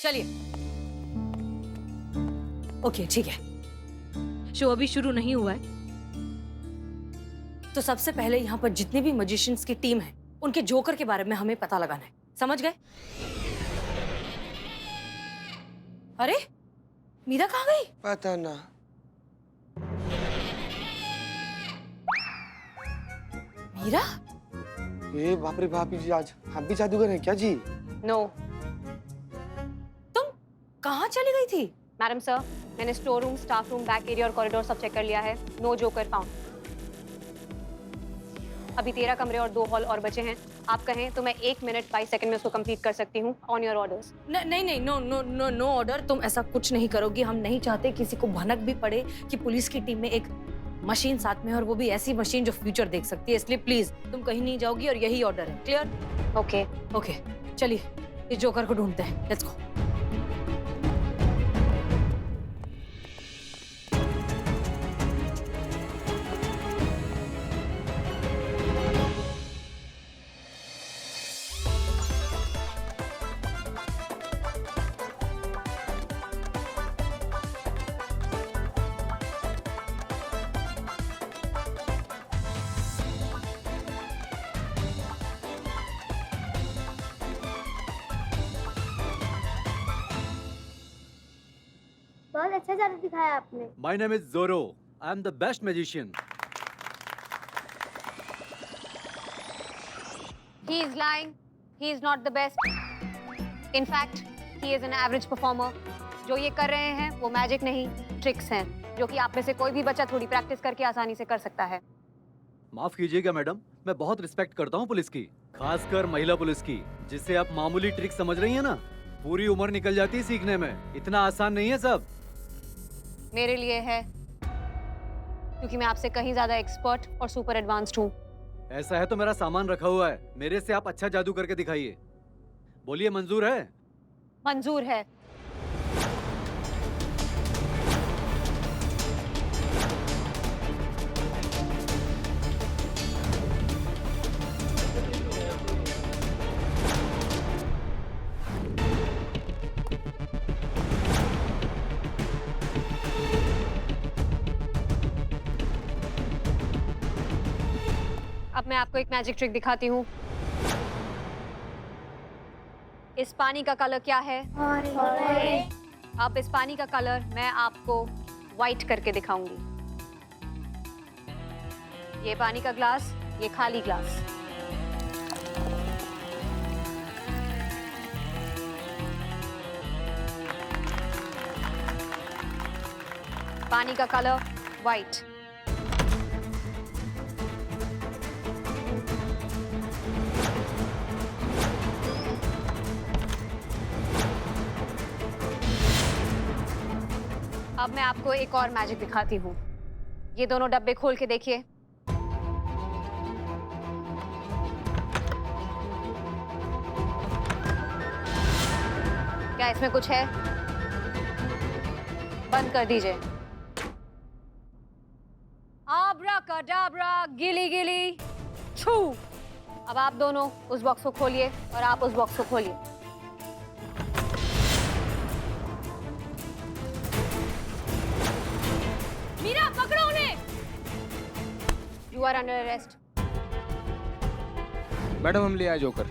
चलिए। ओके ठीक है। शो अभी शुरू नहीं हुआ है। तो सबसे पहले यहाँ पर जितनी भी मजिशियंस की टीम है उनके जोकर के बारे में हमें पता लगाना है, समझ गए? अरे मीरा कहाँ गई? पता ना। मीरा? ये बाप रे बाप जी, आज हम भी जादूगर हैं क्या जी? नो तुम कहाँ चली गई थी? मैडम सर, मैंने store room, staff room, back area और कॉरिडोर सब चेक कर लिया है। No joker found. अभी 13 कमरे और 2 हॉल और बचे हैं। आप कहें तो मैं 1 मिनट 22 सेकंड में उसको कंप्लीट कर सकती हूँ ऑन योर ऑर्डर्स। नहीं, no no no no order. तुम ऐसा कुछ नहीं करोगी। हम नहीं चाहते किसी को भनक भी पड़े कि पुलिस की टीम में एक मशीन साथ में है, और वो भी ऐसी मशीन जो फ्यूचर देख सकती है। इसलिए प्लीज तुम कहीं नहीं जाओगी और यही ऑर्डर है। क्लियर? ओके। ओके चलिए इस जोकर को ढूंढते हैं। Let's go. बहुत अच्छा जादू दिखाया आपने। My name is Zorro. I am the best magician. He is lying. He is not the best. In fact, he is an average performer. जो ये कर रहे हैं वो मैजिक नहीं, ट्रिक्स हैं, जो कि आप में से कोई भी बच्चा थोड़ी प्रैक्टिस करके आसानी से कर सकता है। माफ कीजिएगा मैडम, मैं बहुत रिस्पेक्ट करता हूँ पुलिस की, खासकर महिला पुलिस की, जिससे आप मामूली ट्रिक समझ रही हैं ना, पूरी उम्र निकल जाती है सीखने में। इतना आसान नहीं है सब। मेरे लिए है, क्योंकि मैं आपसे कहीं ज्यादा एक्सपर्ट और सुपर एडवांस्ड हूँ। ऐसा है तो मेरा सामान रखा हुआ है, मेरे से आप अच्छा जादू करके दिखाइए। बोलिए मंजूर है? मंजूर है। अब मैं आपको एक मैजिक ट्रिक दिखाती हूँ। इस पानी का कलर क्या है? अब इस पानी का कलर मैं आपको व्हाइट करके दिखाऊंगी। ये पानी का ग्लास, ये खाली ग्लास। पानी का कलर व्हाइट। अब मैं आपको एक और मैजिक दिखाती हूँ। ये दोनों डब्बे खोल के देखिए। क्या इसमें कुछ है? बंद कर दीजिए। आब्राकाडाब्रा, गिली गिली छू। अब आप दोनों उस बॉक्स को खोलिए और आप उस बॉक्स को खोलिए। मीरा, पकड़ो उन्हें। You are under arrest. Madam हम ले आए जोकर।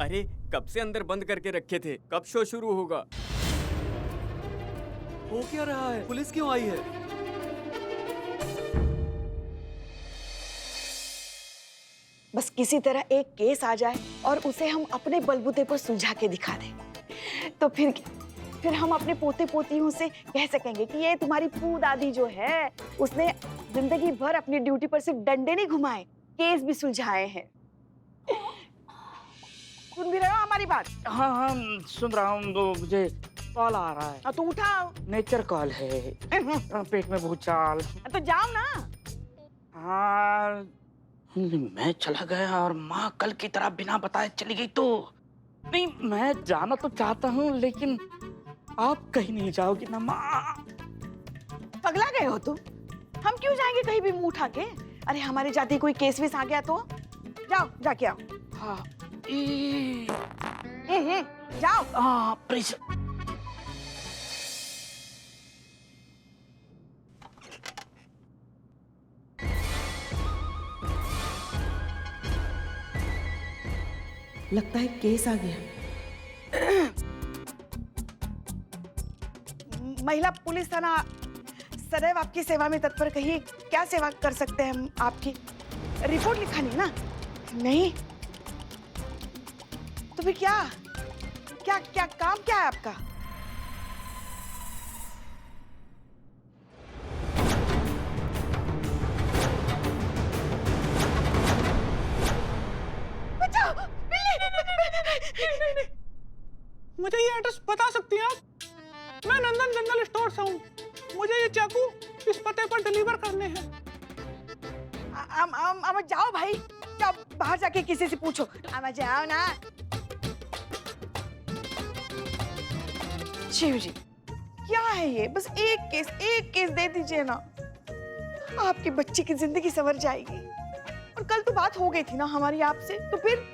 अरे कब से अंदर बंद करके रखे थे, कब शो शुरू होगा? हो क्या रहा है? पुलिस क्यों आई है? बस किसी तरह एक केस आ जाए और उसे हम अपने बलबूते पर सुलझा के दिखा दें, तो फिर हम अपने पोते पोतियों से कह सकेंगे कि ये तुम्हारी पू दादी जो है उसने जिंदगी भर अपनी ड्यूटी पर सिर्फ डंडे नहीं घुमाए, केस भी सुलझाए हैं। सुन भी रहे हो हमारी बात? हाँ हाँ सुन रहा हूँ। तो मुझे कॉल आ रहा है। तो उठाओ। नेचर कॉल है। पेट में भूचाल। तो जाओ ना। हाँ मैं चला गया और माँ कल की तरह बिना बताए चली गई तो नहीं, मैं जाना तो चाहता हूँ लेकिन आप कहीं नहीं जाओगी ना माँ। पगला गए हो तुम? हम क्यों जाएंगे कहीं भी मुंह उठा के? अरे हमारी जाति कोई केस वेस आ गया तो जाओ जाके आओ। हाँ जाओ। हाँ प्लीज। लगता है केस आ गया। महिला पुलिस थाना सदैव आपकी सेवा में तत्पर। कहिए क्या सेवा कर सकते हैं हम आपकी? रिपोर्ट लिखानी ना? नहीं तो फिर क्या क्या क्या काम क्या है आपका? बचाओ! बिल्ली! मुझे ये एड्रेस बता सकती हैं आप? मैं नंदन जनरल स्टोर से हूँ। मुझे ये चाकू इस पते पर डिलीवर करने हैं। जाओ भाई, जाओ बाहर जाके किसी से पूछो। जाओ ना। शिव जी क्या है ये? बस एक केस दे दीजिए ना, आपकी बच्ची की जिंदगी संवर जाएगी। और कल तो बात हो गई थी ना हमारी आपसे, तो फिर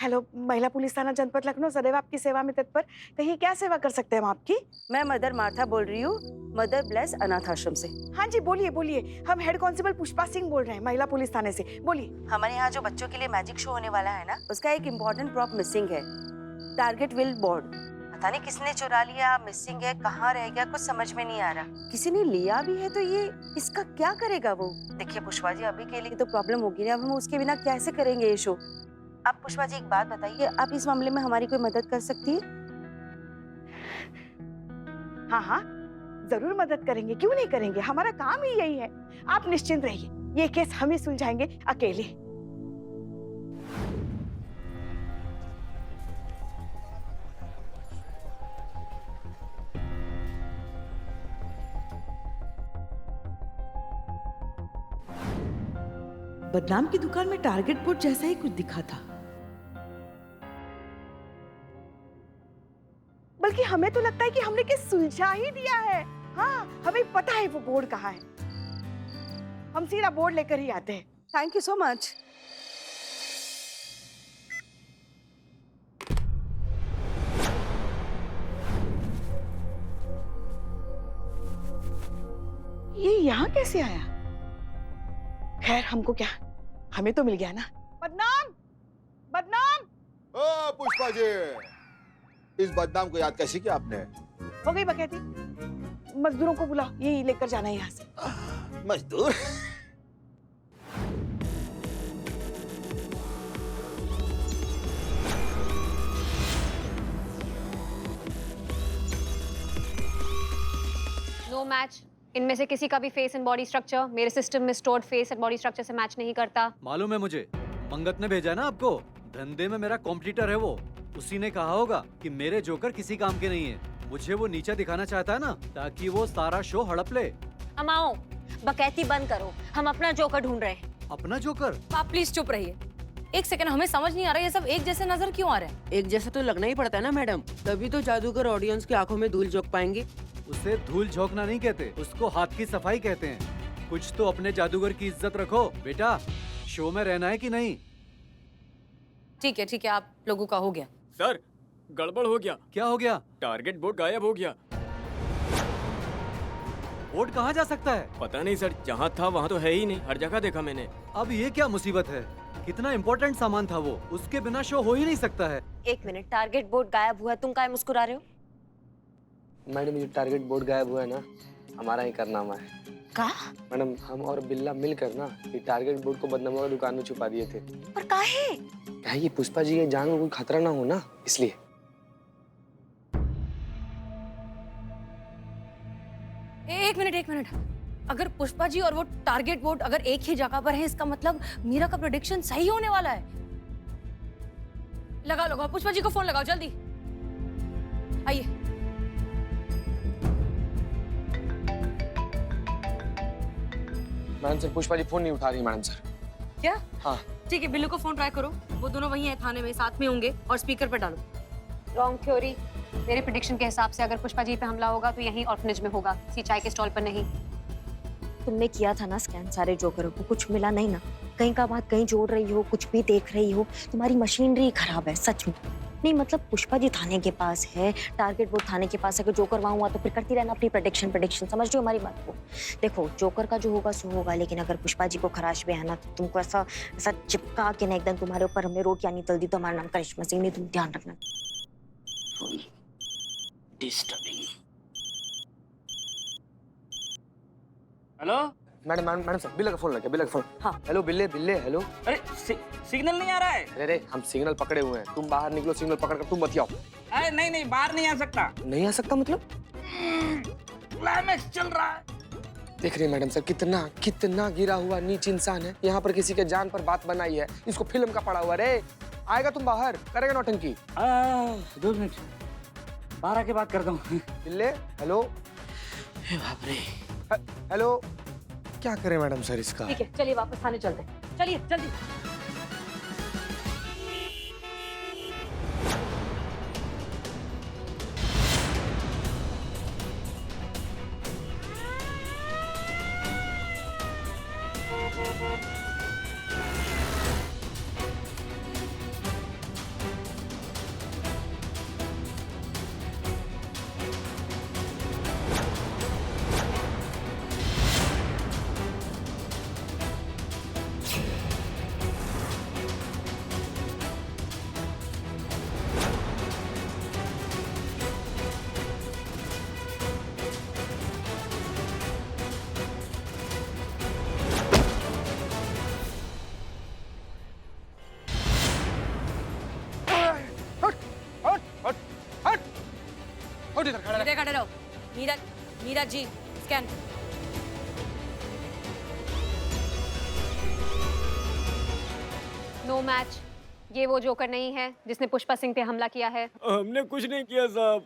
हेलो, महिला पुलिस थाना जनपद लखनऊ सदैव आपकी सेवा में तत्पर। कहिए क्या सेवा कर सकते हैं हम आपकी? मैं मदर मार्था बोल रही हूँ, मदर ब्लेस अनाथ आश्रम से। हाँ जी बोलिए बोलिए। हम हेड कांस्टेबल पुष्पा सिंह बोल रहे हैं महिला पुलिस थाने से। बोलिए। हमारे यहाँ जो बच्चों के लिए मैजिक शो होने वाला है ना, उसका एक इम्पोर्टेंट प्रॉप मिसिंग है। Target will board. पता नहीं किसने चुरा लिया, मिसिंग है, कहाँ रह गया, कुछ समझ में नहीं आ रहा। किसी ने लिया भी है तो ये इसका क्या करेगा वो? देखिए पुष्पा जी, अभी के लिए तो प्रॉब्लम होगी ना, अब हम उसके बिना कैसे करेंगे ये शो? आप पुष्पा जी एक बात बताइए, आप इस मामले में हमारी कोई मदद कर सकती है? हाँ हाँ जरूर मदद करेंगे, क्यों नहीं करेंगे, हमारा काम ही यही है। आप निश्चिंत रहिए, ये केस हम ही सुलझाएंगे अकेले। बदनाम की दुकान में टारगेट बोर्ड जैसा ही कुछ दिखा था। बल्कि हमें तो लगता है कि हमने केस सुलझा ही दिया है। हाँ हमें पता है वो बोर्ड कहाँ है, हम सीधा बोर्ड लेकर ही आते हैं। Thank you so much. ये यहाँ कैसे आया? खैर हमको क्या, हमें तो मिल गया ना। बदनाम बदनाम। ओ पुष्पा जी, इस बदनाम को याद कैसे किया आपने? हो गई बकैती, मजदूरों को बुलाओ, यही लेकर जाना है यहाँ से। मजदूर? No match. इनमें से किसी का भी फेस एंड बॉडी स्ट्रक्चर मेरे सिस्टम में stored face and body structure से मैच नहीं करता। मालूम है मुझे, मंगत ने भेजा ना आपको। धंधे में मेरा कॉम्पिटिटर है वो, उसी ने कहा होगा कि मेरे जोकर किसी काम के नहीं है। मुझे वो नीचा दिखाना चाहता है ना, ताकि वो सारा शो हड़प ले। अमाओ, बकैती बंद करो, हम अपना जोकर ढूंढ रहे हैं। अपना जोकर? आप प्लीज चुप रहिए। एक सेकंड, हमें समझ नहीं आ रहा ये सब एक जैसे नजर क्यों आ रहे हैं? एक जैसा तो लगना ही पड़ता है ना मैडम, तभी तो जादूगर ऑडियंस की आंखों में धूल झोंक पाएंगे। उसे धूल झोंकना नहीं कहते, उसको हाथ की सफाई कहते हैं। कुछ तो अपने जादूगर की इज्जत रखो बेटा, शो में रहना है कि नहीं? ठीक है, आप लोगों का हो गया। सर गड़बड़ हो गया। क्या हो गया? टारगेट बोर्ड गायब हो गया। बोर्ड कहाँ जा सकता है? पता नहीं सर, जहाँ था वहाँ तो है ही नहीं, हर जगह देखा मैंने। अब ये क्या मुसीबत है? कितना इम्पोर्टेंट सामान था वो, उसके बिना शो हो ही नहीं सकता है। एक मिनट, टारगेट बोर्ड गायब हुआ, तुम काहे मुस्कुरा रहे हो? मैडम ये टारगेट बोर्ड गायब हुआ है ना, हमारा ही कारनामा है। का? मैडम हम और बिल्ला मिलकर ना ये टारगेट बोर्ड को बदनामों की दुकान में छुपा दिए थे। पर काहे? क्या ये पुष्पा जी के जान को कोई खतरा ना हो ना, इसलिए। एक मिनट, अगर पुष्पा जी और वो टारगेट बोर्ड अगर एक ही जगह पर है, इसका मतलब मीरा का प्रेडिक्शन सही होने वाला है। लगाओ, पुष्पा जी को फोन लगाओ जल्दी। आइए। Madam sir, Pushpa ji phone नहीं उठा रही मैडम सर। क्या? हाँ ठीक है, बिल्लू को फोन ट्राई करो, वो दोनों वहीं है थाने में, साथ में होंगे, और स्पीकर पर डालो। Wrong theory. मेरे प्रिडिक्शन के हिसाब से अगर पुष्पा जी पे हमला होगा तो यहीं ऑर्फनेज में होगा, किसी चाय के स्टॉल पर नहीं। तुमने किया था ना स्कैन सारे जोकरों को, कुछ मिला नहीं ना? कहीं का बात कहीं जोड़ रही हो, कुछ भी देख रही हो? तुम्हारी मशीनरी खराब है सच में। नहीं मतलब पुष्पा जी थाने के पास है, टारगेट बोर्ड थाने के पास है, अगर जोकर वहां हुआ तो फिर करती रहना अपनी प्रेडिक्शन। समझ रहे हो हमारी बात को? देखो जोकर का जो होगा सो होगा, लेकिन अगर पुष्पा जी को खराश भी है ना तो तुमको ऐसा ऐसा चिपका के ना एकदम तुम्हारे ऊपर हमने रोटियां नहीं तल दी तो हमारा नाम करिश्मा सिंह नहीं, तुम ध्यान रखना। डिस्टर्बिंग। हेलो मैडम सर बिल्ले का फोन लगा, बिल्ले का फोन। हाँ। हेलो बिल्ले हेलो। अरे सिग्नल नहीं आ रहा है। अरे हम सिग्नल पकड़े हुए हैं, तुम बाहर निकलो, सिग्नल पकड़ कर तुम बतियाओ। अरे नहीं बाहर नहीं आ सकता। नहीं आ सकता मतलब? क्लाइमैक्स चल रहा है। देख रहे हैं मैडम सर कितना गिरा हुआ नीच इंसान है, यहाँ पर किसी के जान पर बात बनाई है, इसको फिल्म का पड़ा हुआ। रे आएगा तुम बाहर, करेगा नौटंकी। 2 मिनट बाहर आके बात करता हूँ। बिल्ले हेलो। बाप रे। हेलो क्या करें मैडम सर इसका? ठीक है चलिए वापस थाने चलते हैं, चलिए जल्दी। इधर खड़े रहो। Neeraj ji scan. No match. ये वो जोकर नहीं है जिसने पुष्पा सिंह पे हमला किया है। हमने कुछ नहीं किया साहब।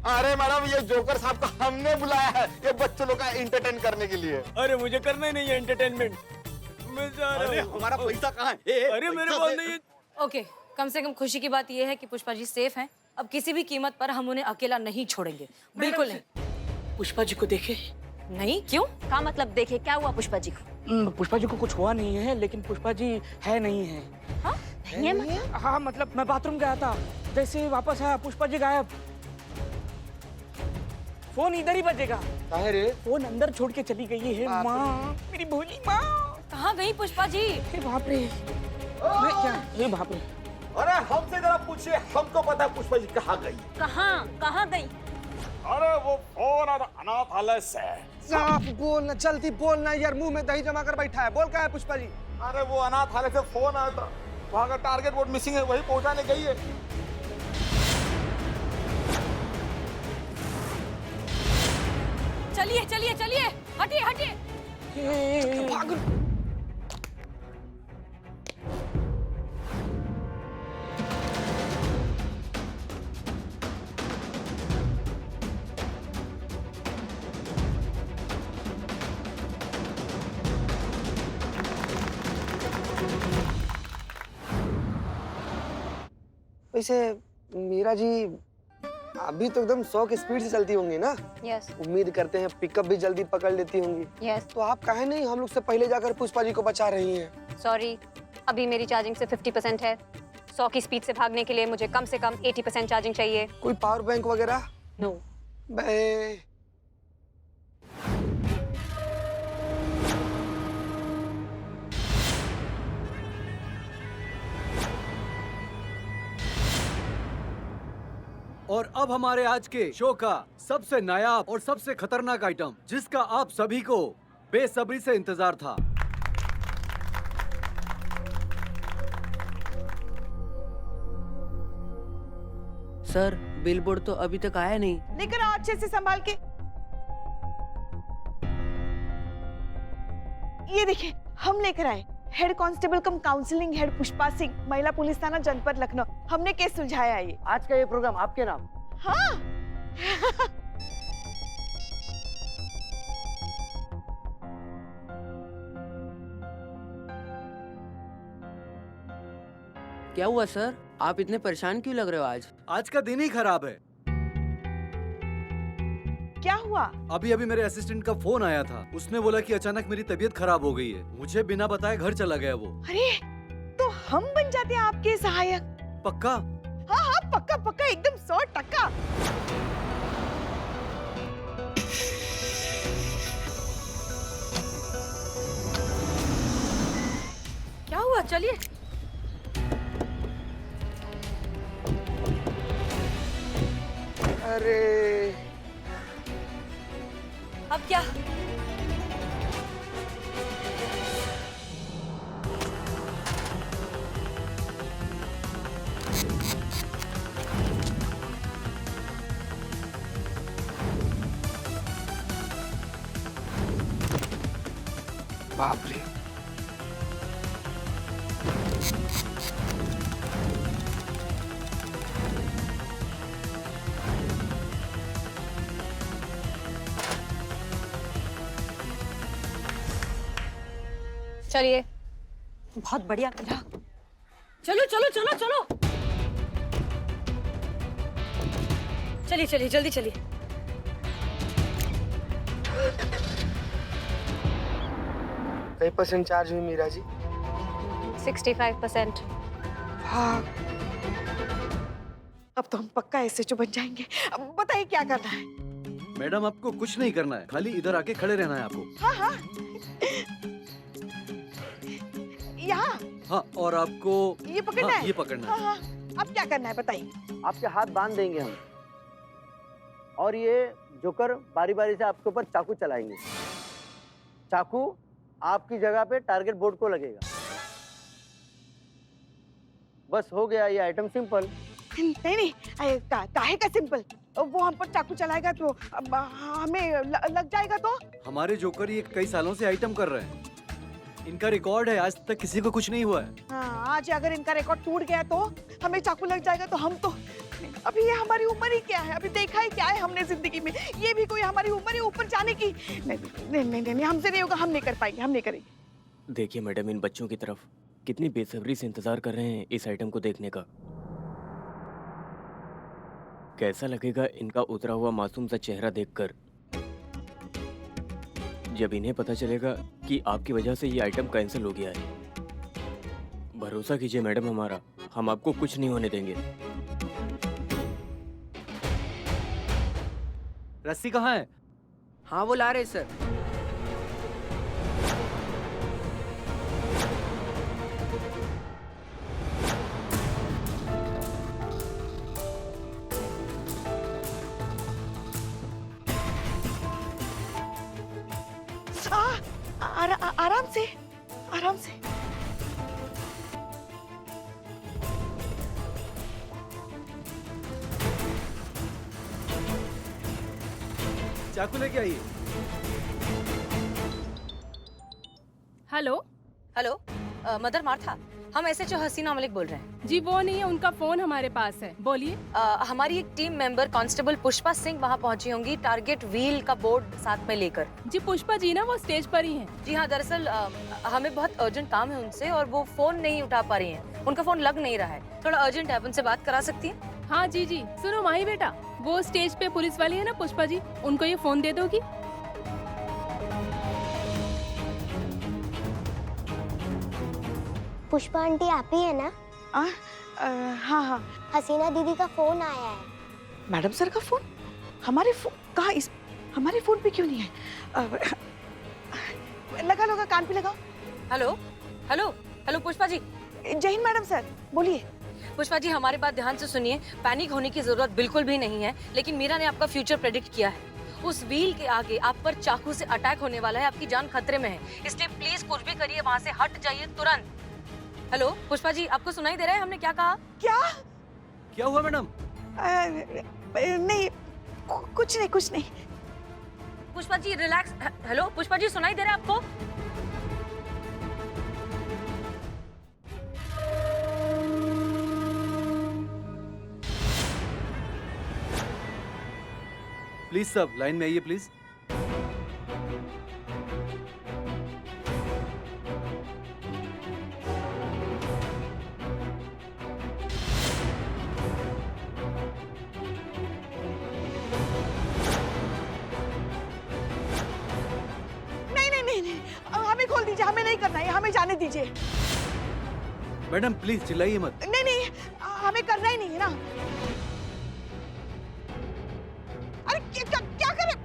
अरे मैडम ये जोकर साहब को हमने बुलाया है ये बच्चों लोग का एंटरटेन करने के लिए। अरे मुझे करना ही नहीं है एंटरटेनमेंट। मैं जा रहा हूँ। हमारा पैसा कहाँ है? अरे मेरे पास नहीं है। ओके कम से कम खुशी की बात यह है कि पुष्पा जी सेफ हैं। अब किसी भी कीमत पर हम उन्हें अकेला नहीं छोड़ेंगे, बिल्कुल नहीं। पुष्पा जी को देखे? नहीं क्यों? क्या मतलब देखे? क्या हुआ पुष्पा जी को? पुष्पा जी को कुछ हुआ नहीं है, लेकिन पुष्पा जी है नहीं है। हाँ? नहीं है मतलब? हाँ मतलब मैं बाथरूम गया था, जैसे ही वापस आया पुष्पा जी गायब। फोन इधर ही बजेगा। काहे रे? फोन अंदर छोड़ के चली गई है माँ, मेरी भोली माँ। कहाँ गई पुष्पा जी? बाप रे। मैं क्या? बाप रे। अरे हमसे जरा पूछिए, हमको पता है पुष्पा जी कहाँ गई। कहाँ गई? अरे वो फोन अनाथालय से। साफ बोलना, जल्दी बोलना यार, मुंह में दही जमा कर बैठा है। बोल क्या है पुष्पा जी? अरे वो अनाथालय से फोन आया था, वहाँ का टारगेट बोर्ड मिसिंग है, वही पहुँचाने गई है। चलिए हटिए। भाग। वैसे मीरा जी अभी तो एकदम 100 की स्पीड से चलती होंगी ना? यस। उम्मीद करते हैं पिकअप भी जल्दी पकड़ लेती होंगी। यस। तो आप काहे नहीं हम लोग से पहले जाकर पुष्पा जी को बचा रही हैं? सॉरी, अभी मेरी चार्जिंग से 50% है। 100 की स्पीड से भागने के लिए मुझे कम से कम 80% चार्जिंग चाहिए। कोई पावर बैंक वगैरह? नो। बे और अब हमारे आज के शो का सबसे नायाब और सबसे खतरनाक आइटम, जिसका आप सभी को बेसब्री से इंतजार था। सर बिलबोर्ड तो अभी तक आया नहीं। लेकर आओ अच्छे से संभाल के। ये देखिए हम लेकर आए हेड कांस्टेबल कम काउंसलिंग हेड पुष्पा सिंह, महिला पुलिस थाना जनपद लखनऊ। हमने केस सुलझाया है ये। आज का ये प्रोग्राम आपके नाम। हाँ। क्या हुआ सर, आप इतने परेशान क्यों लग रहे हो आज? आज का दिन ही खराब है। क्या हुआ? अभी अभी मेरे असिस्टेंट का फोन आया था। उसने बोला कि अचानक मेरी तबीयत खराब हो गई है। मुझे बिना बताए घर चला गया वो। अरे तो हम बन जाते हैं आपके सहायक। पक्का? हाँ हाँ पक्का पक्का, एकदम 100%। क्या हुआ? चलिए। अरे अब क्या? बाप रे, चलिए। बहुत बढ़िया मिला। चलो चलो चलो चलो, चलिए चलिए जल्दी चलिए। कई % चार्ज हुई मीरा जी? 65%। हाँ, अब तो हम पक्का SHO बन जाएंगे। अब बताइए क्या करना है? मैडम आपको कुछ नहीं करना है, खाली इधर आके खड़े रहना है आपको। हाँ हाँ, यहाँ हाँ, और आपको ये पकड़ना है? ये पकड़ना हाँ है। हाँ, अब क्या करना है बताइए? आपके हाथ बांध देंगे हम, और ये जोकर बारी बारी से आपके ऊपर चाकू चलाएंगे। चाकू आपकी जगह पे टारगेट बोर्ड को लगेगा। बस हो गया, ये आइटम सिंपल। नहीं नहीं, काहे का सिंपल? वो हम पर चाकू चलाएगा तो अब हमें लग जाएगा तो? हमारे जोकर ये कई सालों से आइटम कर रहे हैं। इनका रिकॉर्ड है, आज तक किसी को कुछ नहीं हुआ है। हाँ, आज अगर इनका रिकॉर्ड टूट गया तो हमें चाकू लग जाएगा तो हम तो अभी ये हमारी उम्र ही क्या है? अभी देखा ही क्या है हमने जिंदगी में? ये भी कोई हमारी उम्र है ऊपर जाने की? नहीं नहीं नहीं नहीं, हमसे नहीं होगा, हम नहीं कर पाएंगे, हम नहीं करेंगे। देखिए मैडम, इन बच्चों की तरफ कितनी बेसब्री से इंतजार कर रहे हैं इस आइटम को देखने का। कैसा लगेगा इनका उतरा हुआ मासूम सा चेहरा देखकर जब इन्हें पता चलेगा कि आपकी वजह से ये आइटम कैंसिल हो गया है। भरोसा कीजिए मैडम हमारा, हम आपको कुछ नहीं होने देंगे। रस्सी कहाँ है? हाँ, वो ला रहे सर। आराम से, आराम से। चाकू लेके आइए। हेलो हेलो, मदर मार्था, हम SHO हसीना मलिक बोल रहे हैं। जी, वो नहीं है, उनका फोन हमारे पास है, बोलिए। हमारी एक team member constable Pushpa Singh वहाँ पहुंची होंगी टारगेट व्हील का बोर्ड साथ में लेकर। जी, पुष्पा जी ना वो स्टेज पर ही हैं। जी हाँ, दरअसल हमें बहुत अर्जेंट काम है उनसे और वो फोन नहीं उठा पा रही हैं। उनका फोन लग नहीं रहा है, थोड़ा अर्जेंट है, आप उनसे बात करा सकती हैं? हाँ जी जी, सुनो माही बेटा, वो स्टेज पे पुलिस वाली है ना पुष्पा जी, उनको ये फोन दे दोगी? पुष्पा आंटी आप ही है ना? हाँ हाँ। हसीना दीदी का फोन आया है। मैडम सर का फोन? हमारे फोन कहाँ? इस हमारे फोन पे क्यों नहीं है? लगा लगा, कान पे लगाओ। Hello hello hello Pushpa ji. जय हिंद मैडम सर, बोलिए। पुष्पा जी, हमारी बात ध्यान से सुनिए। पैनिक होने की जरूरत बिल्कुल भी नहीं है, लेकिन मीरा ने आपका फ्यूचर प्रेडिक्ट किया है। उस व्हील के आगे आप पर चाकू से अटैक होने वाला है, आपकी जान खतरे में है, इसलिए प्लीज कुछ भी करिए, वहाँ से हट जाइए तुरंत। हेलो पुष्पा जी, आपको सुनाई दे रहा है हमने क्या कहा? क्या हुआ मैडम? नहीं, कुछ नहीं, कुछ नहीं। पुष्पा जी रिलैक्स। हेलो पुष्पा जी, सुनाई दे रहा है आपको? प्लीज सब लाइन में आइए प्लीज। जाने दीजिए। मैडम प्लीज चिल्लाइए मत। नहीं नहीं, हमें करना ही नहीं है ना। अरे क्या करें?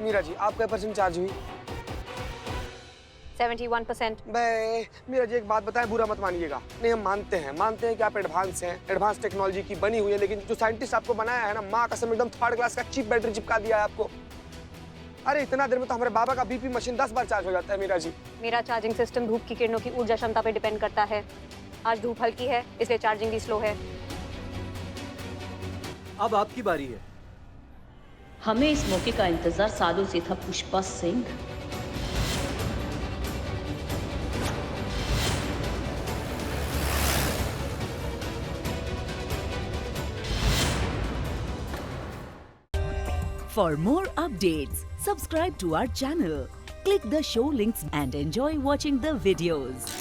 मीरा जी, आप क्या परसेंट चार्ज हुई? 71%। मीरा जी एक बात बताएं, बुरा मत मानिएगा। नहीं, हम मानते हैं कि आप एडवांस हैं, एडवांस टेक्नोलॉजी की बनी हुई है, लेकिन जो साइंटिस्ट आपको बनाया है ना, माँ कसम एकदम थर्ड क्लास का चीप बैटरी चिपका दिया है आपको। अरे इतना देर में तो हमारे बाबा का बीपी मशीन 10 बार चार्ज हो जाता है मीरा जी। मेरा चार्जिंग सिस्टम धूप की किरणों की ऊर्जा क्षमता पर डिपेंड करता है। आज धूप हल्की है इसलिए चार्जिंग भी स्लो है। अब आपकी बारी है। हमें इस मौके का इंतजार सालों से था Pushpa Singh. For more updates, subscribe to our channel, click the show links and enjoy watching the videos.